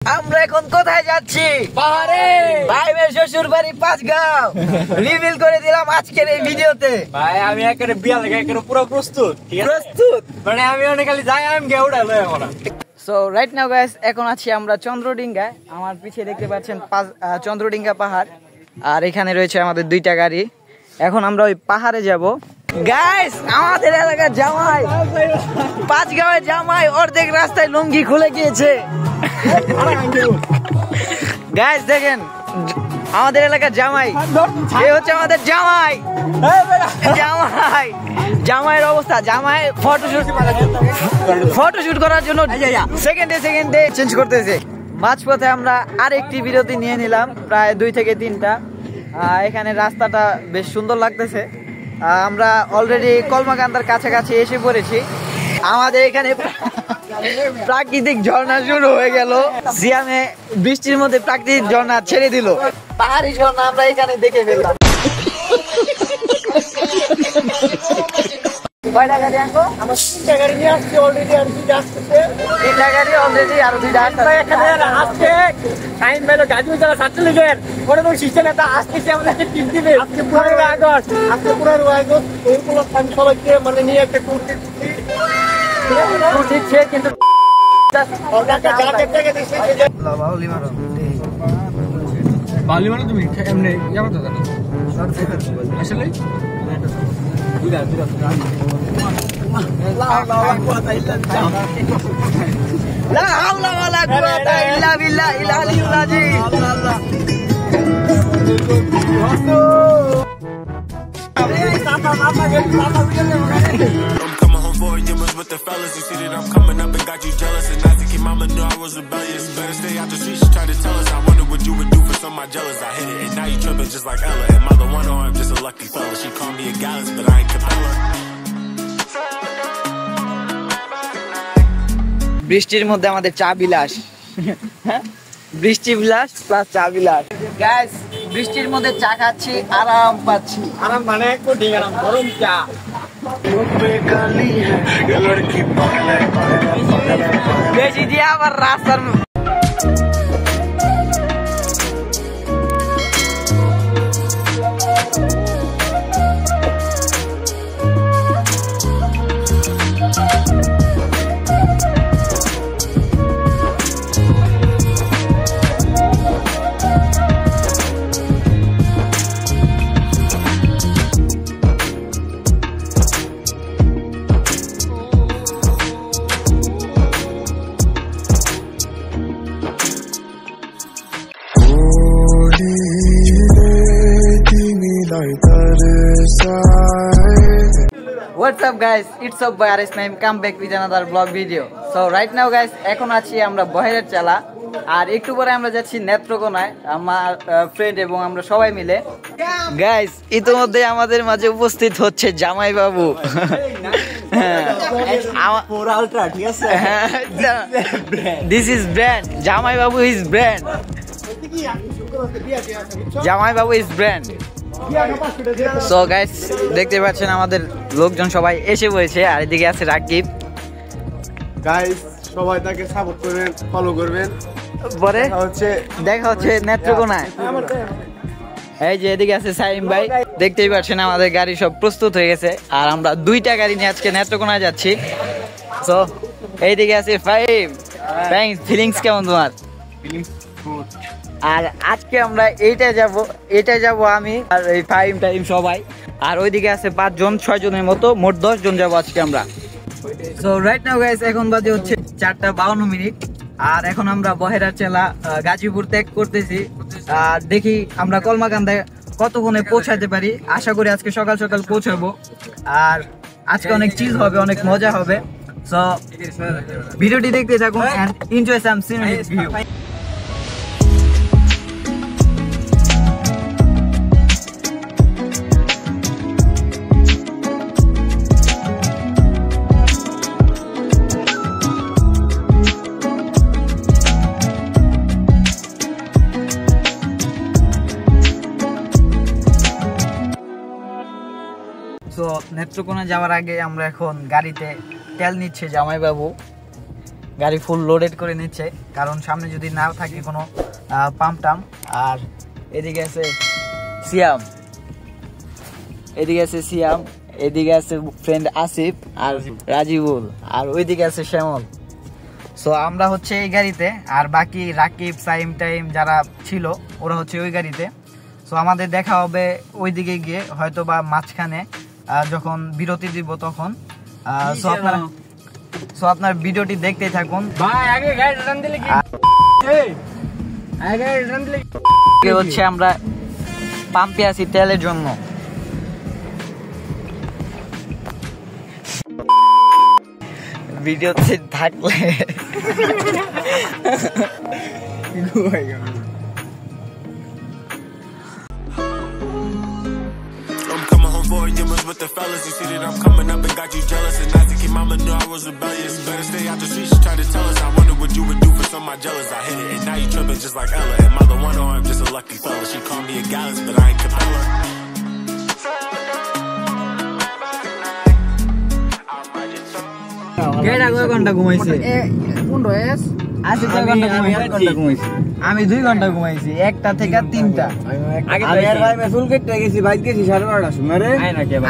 আমরা এখন কোথায় যাচ্ছি? পাহাড়ে। ভাইয়ের শ্বশুর বাড়ি পাঁচগাঁও। রিভিল করে দিলাম আজকের এই ভিডিওতে। ভাই আমি একেবারে বিয়া লাগে একেবারে পুরো প্রস্তুত। প্রস্তুত মানে আমি অনেক খালি যাই আমি গে উড়ালো এখন। সো রাইট নাও গাইস, এখন আছি আমরা চন্দ্রডিঙ্গায়। আমার পিছে দেখতে পাচ্ছেন চন্দ্রডিঙ্গা পাহাড়, আর এখানে রয়েছে আমাদের দুইটা গাড়ি। এখন আমরা ওই পাহাড়ে যাব। গাইস আমাদের এলাকার জামাই, পাঁচগাঁওয়ের জামাই অর্ধেক রাস্তায় লুঙ্গি খুলে গিয়েছে। গাইস দেখেন আমাদের এলাকার জামাই, এই হচ্ছে আমাদের জামাই। জামাইয়ের অবস্থা, জামাই ফটোশুট করার জন্য সেকেন্ডে চেঞ্জ করতেছে। মাঝপথে আমরা আরেকটি বিরতি নিয়ে নিলাম, প্রায় 2 থেকে 3টা। এখানে রাস্তাটা বেশ সুন্দর লাগতেছে। আমরা অলরেডি কলমাকান্দার কাছাকাছি এসে পড়েছি। আমাদের এখানে প্রাকৃতিক ঝর্ণা শুরু হয়ে গেল। সিয়ামে বৃষ্টির মধ্যে প্রাকৃতিক ঝর্ণা ছেড়ে দিল। পাহাড়ি ঝর্ণা আমরা এখানে দেখে ফেললাম। কয়টা গাড়ি আনবো? আমরা 3টা গাড়ি নিয়ে আসছি অলরেডি, আর 2টা আসতেছে। 3টা গাড়ি অলরেডি, আর 2টা আসছে। এখানে আজকে টাইম পেলো গাজী জেলা ছাত্রলীগের কোনো সিস্টেম একটা আসতেছে আমাদেরকে টিম দিবে। আজকে 15 আগস্ট, ওইগুলো আমি সবাইকে মানে নিয়ে একটা ট্যুর দিচ্ছে, কিন্তু বাউলি মানে তুমি এমনি যাবো তো আসলে লা হাওলা ওয়ালা কুওয়াতা ইল্লা বিল্লাহিল আলিয়্যিল আযীম। With the fellas, you see that I'm coming up and got you jealous. And I think your mama knew I was rebellious. Better stay out the streets, try to tell us. I wonder what you would do for some of my jealous. I hit it and now you tripping just like Ella. And mother wonder I'm just a lucky fella. She called me a gallus, but I ain't Capella. বৃষ্টির মধ্যে আমাদের চা বিলাস, বৃষ্টি বিলাস plus চা বিলাস। Guys বৃষ্টির মধ্যে চা খাচ্ছি, আরাম পাচ্ছি। আরাম মানে কোটিং আরাম, গরম চা। বেশি দিয়ে আবার রাস্তার What's up guys, it's up by Aris Naim, come back with another vlog video. So right now guys, এখন আছি আমরা বহেরের চালা, আর একটু পরে আমরা যাচ্ছি নেত্রকোনায় আমার ফ্রেন্ড এবং আমরা সবাই মিলে। গাইস ইতিমধ্যে আমাদের মাঝে উপস্থিত হচ্ছে জামাই বাবু। দিস ইজ ব্র্যান্ড, জামাই বাবু ইজ ব্র্যান্ড, জামাই বাবু ইজ ব্র্যান্ড। সো গাইস দেখতে পাচ্ছেন আমাদের লোকজন সবাই এসে পড়েছে, আর এদিকে আছে রাকিব। গাইস সবাই তাকে সাপোর্ট করবেন, ফলো করবেন। পরে দেখা হচ্ছে নেত্রকোনায়। এই যে এদিকে আছে সাইম ভাই, দেখতেই পাচ্ছেন আমাদের গাড়ি সব প্রস্তুত হয়ে গেছে, আর আমরা 2টা গাড়ি নিয়ে আজকে নেত্রকোনায় যাচ্ছি। সো এইদিকে আছে ফাইম। ফিলিংস কেমন তোমার? আর আজকে আমরা এইটাই যাব আমি আর এই টাইম সবাই, আর ওইদিকে আছে 5 জন 6 জনের মতো, মোট 10 জন যাবো আজকে আমরা। সো রাইট নাও গাইস এখন বাজে হচ্ছে 4:52, আর এখন আমরা বহেরার চেলা গাজীপুর ত্যাগ করতেছি। আর দেখি আমরা কলমাকান্দায় কতক্ষণে পৌঁছাতে পারি। আশা করি আজকে সকাল সকাল পৌঁছাবো, আর আজকে অনেক চিল হবে, অনেক মজা হবে। সো ভিডিওটি দেখতে থাকুন and enjoy some cinematic view. তো নেত্রকোনা যাওয়ার আগে আমরা এখন গাড়িতে তেল নিচ্ছে জামাই বাবু। গাড়ি ফুল লোডেড করে নিচ্ছে, কারণ সামনে যদি না থাকে কোনো পাম্প টাম। আর এদিকে আছে সিয়াম, এদিকে আছে সিয়াম, এদিকে আছে ফ্রেন্ড আসিফ আর রাজিবুল, আর ওইদিকে আছে শ্যামল। সো আমরা হচ্ছে এই গাড়িতে, আর বাকি রাকিব সাইম টাইম যারা ছিল ওরা হচ্ছে ওই গাড়িতে। সো আমাদের দেখা হবে ওইদিকে গিয়ে, হয়তো বা মাঝখানে যখন বিরতি দিব তখন। সো আপনার ভিডিওটি দেখতেই থাকুন। ভাই আগে গাড়ি রান দিলে কি আগে রান দিলে হচ্ছে আমরা পাম্পে আছি তেলের জন্য। ভিডিওতে থাকলে I'm coming home for Yemen's with the fellas. You see that I'm coming up and got you jealous. And I think your mama knew I was rebellious. Better stay out the streets, try to tell us. I wonder what you would do for some of my jealous. I hit it and now you tripping just like Ella. And mother wonder I'm just a lucky fella. She called me a gallus, but I ain't Capella. কেডা কয় ঘন্টা ঘুমাইছে? আমি 2 ঘন্টা ঘুমাইছি, 1টা থেকে 3টা।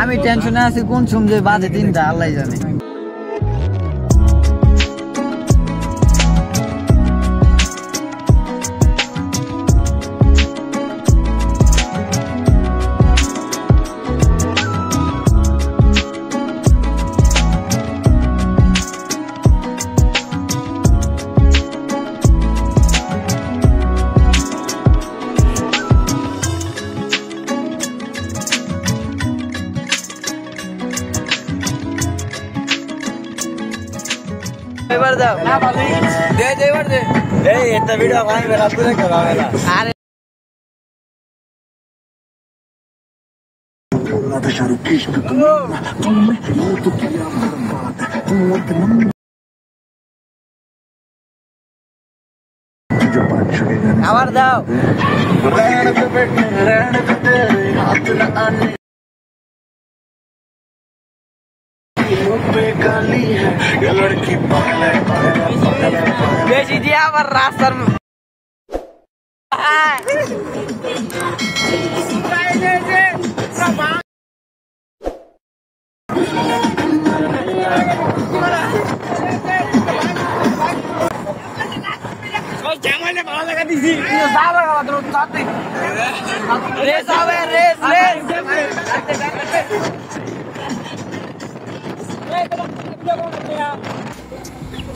আমি টেনশনে আছি কোন সময় বাজে 3টা, আল্লাহ জানে। এবার দাও দে এবার দে। এই একটা ভিডিও বানাই বেলা তুই দেখা বেলা। আরে আবার দাও। বেশি দিয়ে আবার রাস্তার রেস হবে, race race.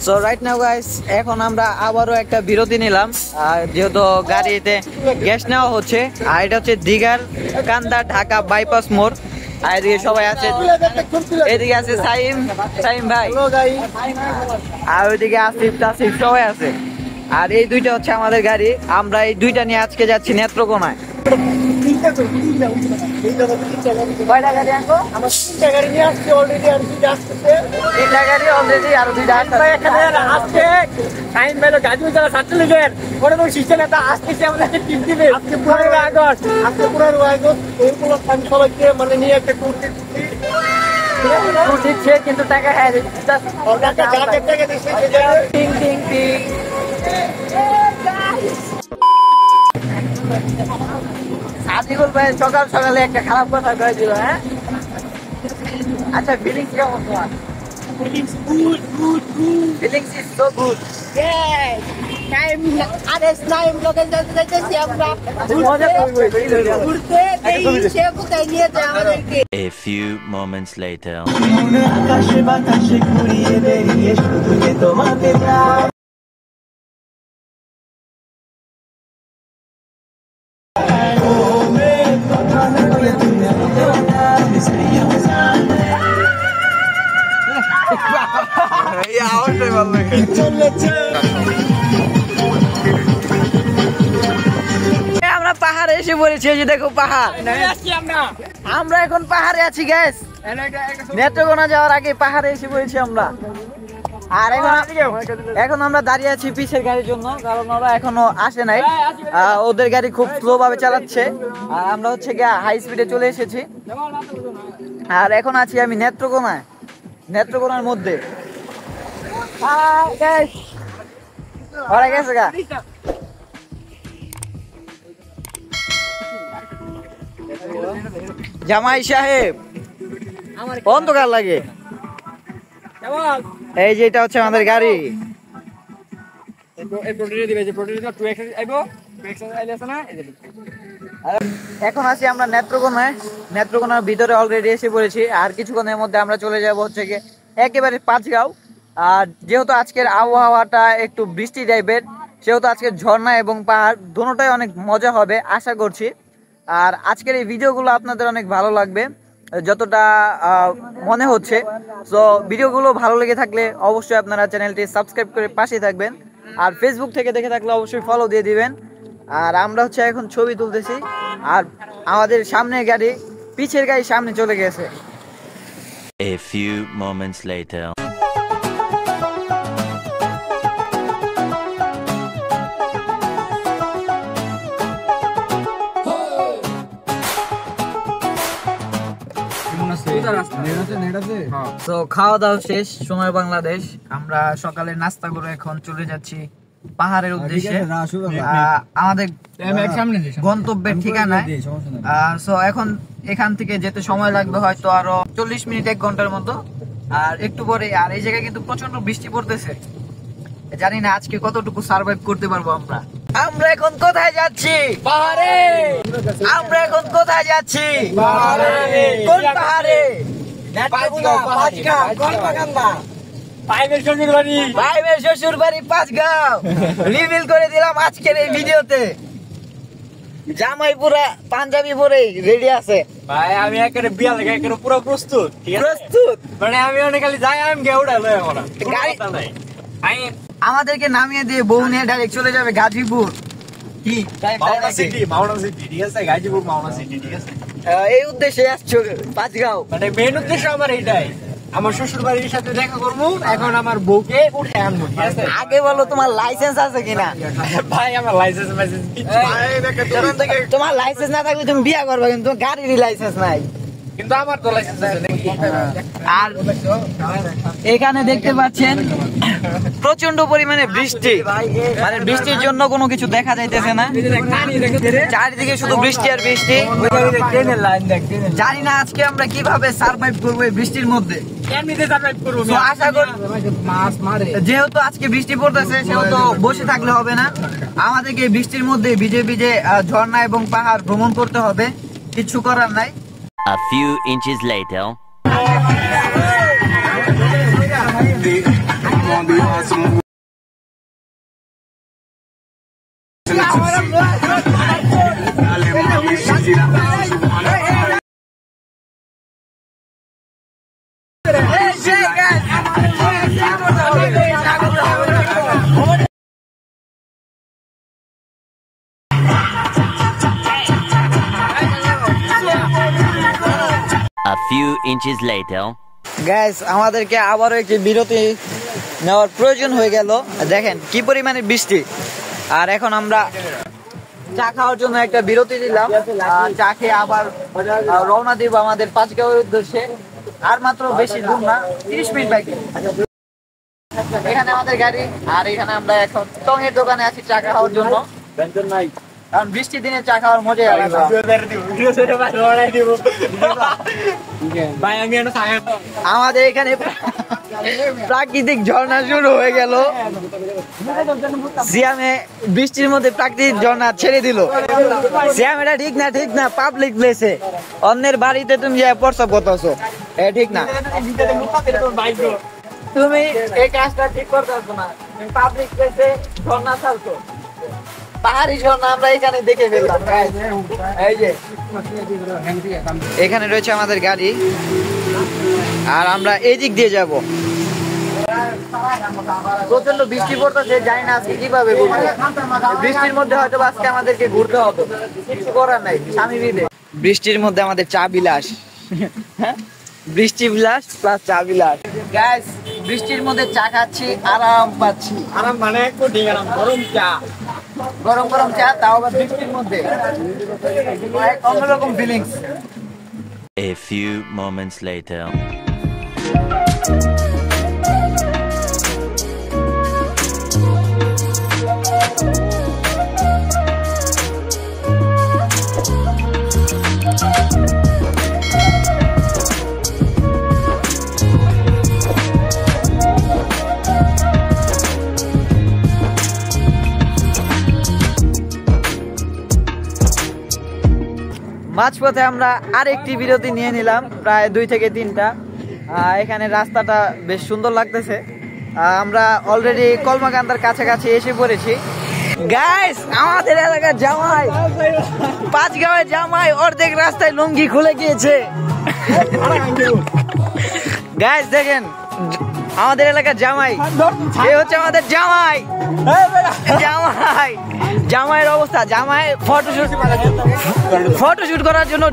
So right now guys, এখন আমরা আবারও একটা বিরতি নিলাম, যেহেতু গাড়িতে গ্যাস নেওয়া হচ্ছে। আর এটা হচ্ছে দীঘার কান্দা ঢাকা বাইপাস মোড়। আর এদিকে সবাই আছে, এদিকে আছে সাইম ভাই, আর ওইদিকে আসিফ টাসিফ সবাই আছে। আর এই দুইটা হচ্ছে আমাদের গাড়ি, আমরা এই দুইটা নিয়ে আজকে যাচ্ছি নেত্রকোনায়। কয়টা গাড়ি আনবো? আমার 3টা গাড়ি নিয়ে আসছে অলরেডি, আর 2টা আসছে। 3টা গাড়ি অলরেডি, আর 2টা আসছে। এখানে আজকে টাইম পেলো গাজীপুর জেলা ছাত্রলীগের কোনো সিস্টেম একটা আসতেছে আমাদের টিম দিবে। আজকে 15 আগস্ট এইগুলো আমি সবাইকে মানে নিয়ে একটা ট্যুর দিচ্ছে, কিন্তু টাকা হ্যাঁ টাকা দিচ্ছে। টিং টিং টিং। সাদিকুল ভাই সকাল সকালে একটা খারাপ কথা কয়ে দিল। হ্যাঁ আচ্ছা, ফিলিংস কেমন তোমার? Feelings good. Feelings is so good. Time আরে টাইম লোকে যাইতেছি আমরা ঘুরতে এই সে কোথায় নিয়ে যায় আমাদেরকে। A few moments later. আকাশে বাতাসে ঘুরিয়ে বেরিয়ে শুধু যে তোমাকে চাই। আমরা পাহাড়ে এসে পড়েছি, এই যে দেখো পাহাড়। আমরা এখন পাহাড়ে আছি গ্যাস, নেত্রকোনা যাওয়ার আগে পাহাড়ে এসে পড়েছি আমরা। আর এখন আমরা দাঁড়িয়ে আছি পিছের গাড়ির জন্য, কারণ ওরা এখনো আসে নাই। ওদের গাড়ি খুব স্লো ভাবে চালাচ্ছে, আর আমরা হচ্ছে গিয়ে হাই স্পিডে চলে এসেছি। আর এখন আছি আমি নেত্রকোনার মধ্যে। ওরা গেছে গা। জামাই সাহেব অন্ধকার লাগে। এই যে এটা হচ্ছে আমাদের গাড়ি। এখন আছি আমরা নেত্রকোনায়। নেত্রকোনার ভিতরে অলরেডি এসে পড়েছি। আর কিছুক্ষণের মধ্যে আমরা চলে যাব হচ্ছে গিয়ে একেবারে পাঁচগাঁও। আর যেহেতু আজকের আবহাওয়াটা একটু বৃষ্টি টাইপের, সেহেতু আজকের ঝর্ণা এবং পাহাড় দুটোটাই অনেক মজা হবে আশা করছি। আর আজকের এই ভিডিওগুলো আপনাদের অনেক ভালো লাগবে যতটা মনে হচ্ছে। সো ভিডিওগুলো ভালো লেগে থাকলে অবশ্যই আপনারা চ্যানেলটি সাবস্ক্রাইব করে পাশে থাকবেন। আর ফেসবুক থেকে দেখে থাকলে অবশ্যই ফলো দিয়ে দিবেন। আর আমরা হচ্ছে এখন ছবি তুলতেছি। আর আমাদের সামনের গাড়ি পিছের গাড়ি সামনে চলে গেছে। A few moments later. তো খাওয়া দাওয়া শেষ, সময় বাংলাদেশ। আমরা সকালে নাস্তা করে এখন চলে যাচ্ছি পাহাড়ের উদ্দেশ্যে, আমাদের গন্তব্যের ঠিকানায়। সো এখন এখান থেকে যেতে সময় লাগবে হয়তো আরো 40 মিনিট 1 ঘন্টার মতো। আর একটু পরে, আর এই জায়গায় কিন্তু প্রচন্ড বৃষ্টি পড়তেছে। জানি না আজকে কতটুকু সার্ভাইভ করতে পারবো আমরা। আমরা এখন কোথায় যাচ্ছি? পাহাড়ে। আমরা এখন কোথায় যাচ্ছি? পাহাড়ে। কোন পাহাড়ে? ভাইবের শ্বশুর বাড়ি পাঁচগাঁও। রিভিল করে দিলাম আজকের এই ভিডিওতে। জামাই পুরা পাঞ্জাবি পরে রেডি আছে ভাই। আমি একেবারে বিয়া লাগে একেবারে পুরো প্রস্তুত। প্রস্তুত মানে আমি অনেক খালি যাই, আমি গেউড়া লই এখন গাড়ি আমি আমাদেরকে নামিয়ে দিয়ে বউ নিয়ে ডাইরেক্ট চলে যাবে গাজীপুর। কি মাওনা সিটি ঠিক আছে, গাজীপুর মাওনা সিটি ঠিক আছে। এই উদ্দেশ্যে আসছো পাঁচগাঁও? মানে মেন উদ্দেশ্য আমার এইটাই, আমার শ্বশুর বাড়ির সাথে দেখা করবো। এখন আমার বউকে উঠে আনবো ঠিক আছে। আগে বলো তোমার লাইসেন্স আছে কিনা? ভাই আমার লাইসেন্স তোমার লাইসেন্স না থাকলে তুমি বিয়ে করবে, কিন্তু গাড়ির লাইসেন্স নাই। কিন্তু আমার তো লাইসেন্স আছে নাকি? আর এখানে দেখতে পাচ্ছেন প্রচন্ড পরিমাণে বৃষ্টি। মানে বৃষ্টির জন্য কোনো কিছু দেখা যাইতেছে না, চারিদিকে শুধু বৃষ্টি আর বৃষ্টি। জানি না আজকে আমরা কিভাবে সার্ভাইভ করবো এই বৃষ্টির মধ্যে। তো আশা করি যেহেতু আজকে বৃষ্টি পড়তেছে সেহেতু বসে থাকলে হবে না, আমাদেরকে বৃষ্টির মধ্যে ভিজে ভিজে ঝর্ণা এবং পাহাড় ভ্রমণ করতে হবে। কিছু করার নাই। A few inches later. A few inches later. Guys, আমাদেরকে আবারও একটি বিরতি নেওয়ার প্রয়োজন হয়ে গেল। দেখেন কি পরিমাণে বৃষ্টি। আর এখন আমরা চা খাওয়ার জন্য একটা বিরতি দিলাম। চা খেয়ে আবার রওনা দিব আমাদের পাঁচগাঁওয়ের উদ্দেশ্যে। আর মাত্র বেশি দূর না, 30 মিনিট বাকি। এখানে আমাদের গাড়ি। আর এখানে আমরা এখন টঙের দোকানে আছি চা খাওয়ার জন্য, কারণ বৃষ্টির দিনে চা খাওয়ার মজাই আলাদা। আমাদের এখানে প্রাকৃতিক ঝর্ণা শুরু হয়ে গেল। সিয়ামে বৃষ্টির মধ্যে প্রাকৃতিক ঝর্ণা ছেড়ে দিল। সিয়াম এটা ঠিক না, ঠিক না। পাবলিক প্লেসে অন্যের বাড়িতে তুমি যে প্রস্তাব করতেছো, এটা ঠিক না। তুমি এই কাজটা ঠিক করতেছো না। তুমি পাবলিক প্লেসে ঝর্ণা ছাড়ছো, পাহাড়ি ঝর্ণা আমরা এখানে দেখে ফেললাম। এই যে এখানে রয়েছে আমাদের গাড়ি, আর আমরা এই দিক দিয়ে যাব। প্রচন্ড বৃষ্টি পড়তেছে, জানি না আজকে কিভাবে ঘুরবো। বৃষ্টির মধ্যে হয়তো আজকে আমাদেরকে ঘুরতে হবে, কিছু করার নাই। স্বামী বিদে বৃষ্টির মধ্যে আমাদের চা বিলাস। বৃষ্টি বিলাস প্লাস চা বিলাস। গাইস, বৃষ্টির মধ্যে চা খাচ্ছি, আরাম পাচ্ছি। আরাম মানে গরম চা, গরম গরম চা, তাও আবার বৃষ্টির মধ্যে, অন্যরকম feelings. A few moments later. মাঝপথে আমরা আরেকটি বিরতি নিয়ে নিলাম, প্রায় 2 থেকে 3টা। এখানে রাস্তাটা বেশ সুন্দর লাগতেছে। আমরা অলরেডি কলমাকান্দার কাছাকাছি এসে পড়েছি। গাইস, আমাদের এলাকার জামাই, 5 গাঁয়ের জামাই অর্ধেক রাস্তায় লুঙ্গি খুলে গিয়েছে। গাইস দেখেন, আমাদের এলাকার জামাই, এই হচ্ছে আমাদের জামাই। জামাইয়ের অবস্থা, জামাই ফটোশুট করার জন্য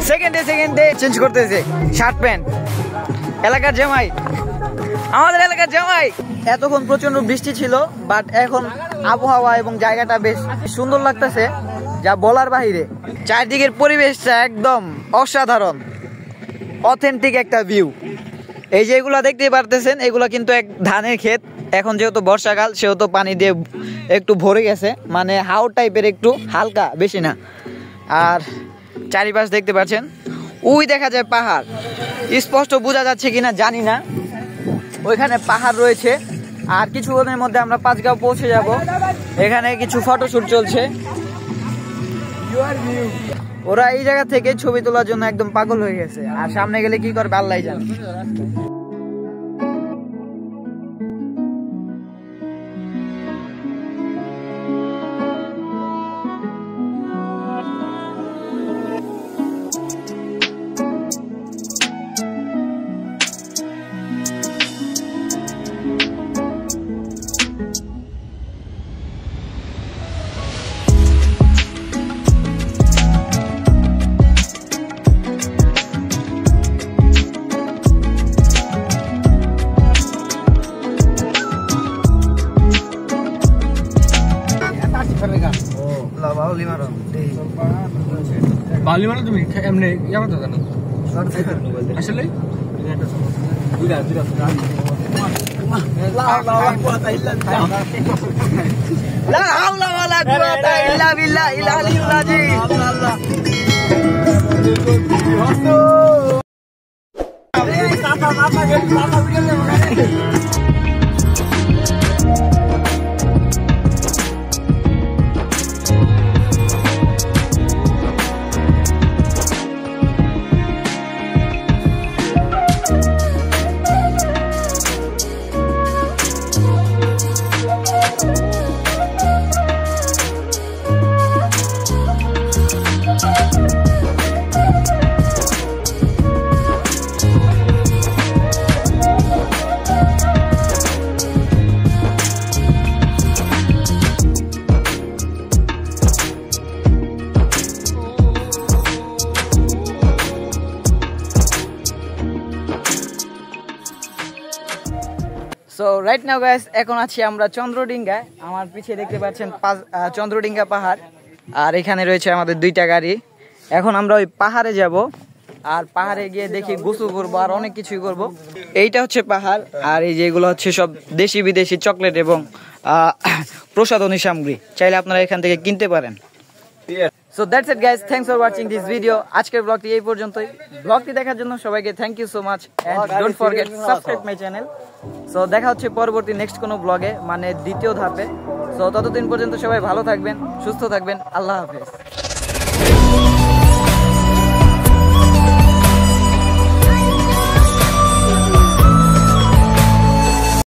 সেকেন্ডে চেঞ্জ করতেছে শার্ট প্যান্ট। এলাকার জামাই, আমাদের এলাকার জামাই। এতক্ষণ প্রচন্ড বৃষ্টি ছিল, বাট এখন আবহাওয়া এবং জায়গাটা বেশ সুন্দর লাগতেছে, যা বলার বাহিরে। চারদিকের পরিবেশটা একদম অসাধারণ, অথেন্টিক একটা ভিউ। এই যে এগুলা দেখতে পারতেছেন, এগুলা কিন্তু এক ধানের ক্ষেত। এখন যেহেতু বর্ষাকাল, সেহেতু পানি দিয়ে একটু ভরে গেছে, মানে হাওড় টাইপের, একটু হালকা, বেশি না। আর চারিপাশ দেখতে পাচ্ছেন, ওই দেখা যায় পাহাড়, স্পষ্ট বোঝা যাচ্ছে কিনা জানি না। ওইখানে পাহাড় রয়েছে। আর কিছুক্ষণের মধ্যে আমরা 5 গাঁও পৌঁছে যাব। এখানে কিছু ফটোশুট চলছে। ওরা এই জায়গা থেকে ছবি তোলার জন্য একদম পাগল হয়ে গেছে। আর সামনে গেলে কি করবে আল্লাহই জানে। বালি মানে তুমি এমনি ইয়া করতে জানো আসলে লা হাওলা ওয়ালা কুওয়াতা ইল্লা বিল্লাহিল আলিয়্যিল আযীম। সো রাইট নাও গাইস, এখন আছি আমরা চন্দ্রডিঙ্গায়। আমার পিছিয়ে দেখতে পাচ্ছেন চন্দ্রডিঙ্গা পাহাড়। আর এখানে রয়েছে আমাদের 2টা গাড়ি। এখন আমরা ওই পাহাড়ে যাব, আর পাহাড়ে গিয়ে দেখি গোসল করবো, আর অনেক কিছুই করব। এইটা হচ্ছে পাহাড়, আর এই যেগুলো হচ্ছে সব দেশি বিদেশি চকলেট এবং প্রসাধনী সামগ্রী। চাইলে আপনারা এখান থেকে কিনতে পারেন। So that's it guys, thanks for watching this video. আজকের ব্লগটি এই পর্যন্তই। ব্লগটি দেখার জন্য সবাইকে thank you so much, and don't forget subscribe my channel. So দেখা হচ্ছে পরবর্তী নেক্সট কোনো ব্লগে, মানে দ্বিতীয় ধাপে। সো ততদিন পর্যন্ত সবাই ভালো থাকবেন, সুস্থ থাকবেন। আল্লাহ হাফেজ।